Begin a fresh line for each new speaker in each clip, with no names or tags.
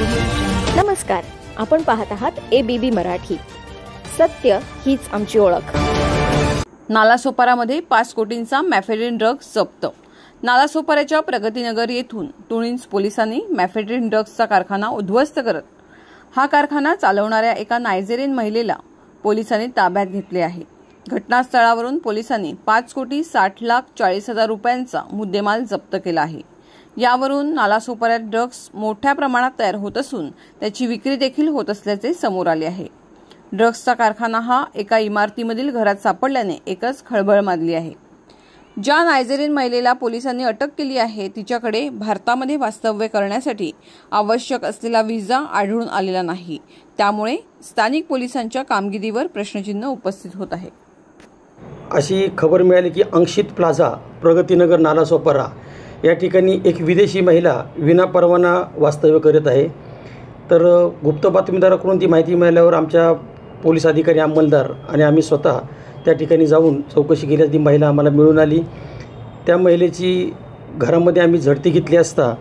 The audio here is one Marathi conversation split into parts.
नमस्कार, आपण पाहत आहात ABB मराठी. सत्य हीच आमची ओळख.
नालासोपारामध्ये 5 कोटींचा मॅफेड्रिन ड्रग्ज जप्त. नालासोपाऱ्याच्या प्रगतीनगर येथून तुळींज पोलिसांनी मॅफेड्रिन ड्रग्जचा कारखाना उद्ध्वस्त करत हा कारखाना चालवणाऱ्या एका नायजेरियन महिलेला पोलिसांनी ताब्यात घेतले आहे. घटनास्थळावरून पोलिसांनी 5,60,40,000 रुपयांचा मुद्देमाल जप्त केला आहे. यावरून नालासोपाऱ्यात ड्रग्ज मोठ्या प्रमाणात तयार होत असून त्याची विक्री देखील होत असल्याचे समोर आले आहे. ड्रग्जचा कारखाना हा एका इमारतीमधील घरात सापडल्याने एकच खळबळ माजली आहे. ज्या नायजेरियन महिलेला पोलिसांनी अटक केली आहे तिच्याकडे भारतामध्ये वास्तव्य करण्यासाठी आवश्यक असलेला व्हिसा आढळून आलेला नाही. त्यामुळे स्थानिक पोलिसांच्या कामगिरीवर प्रश्नचिन्ह उपस्थित होत आहे.
अशी खबर मिळाली की अंशित प्लाझा प्रगतीनगर नालासोपारा या ठिकाणी एक विदेशी महिला विनापरवाना वास्तव्य करत आहे. तर गुप्त बातमीदाराकडून ती माहिती मिळाल्यावर आमच्या पोलीस अधिकारी अंमलदार आणि आम्ही स्वतः त्या ठिकाणी जाऊन चौकशी केल्यास ती महिला आम्हाला मिळून आली. त्या महिलेची घरामध्ये आम्ही झडती घेतली असता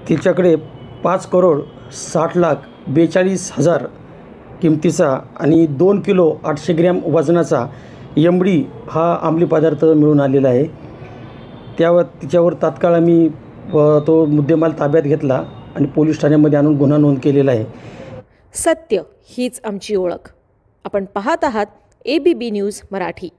तिच्याकडे 5,60,42,000 किमतीचा आणि 2 किलो 800 ग्रॅम वजनाचा एमडी हा अंमली पदार्थ मिळून आलेला आहे. तिच्यावर तात्काळ आम्ही तो मुद्देमाल ताब्यात घेतला आणि पोलीस ठाण्यामध्ये आणून गुन्हा नोंद केलेला आहे.
सत्य हीच आमची ओळख. आपण पाहत आहात ABB न्यूज मराठी.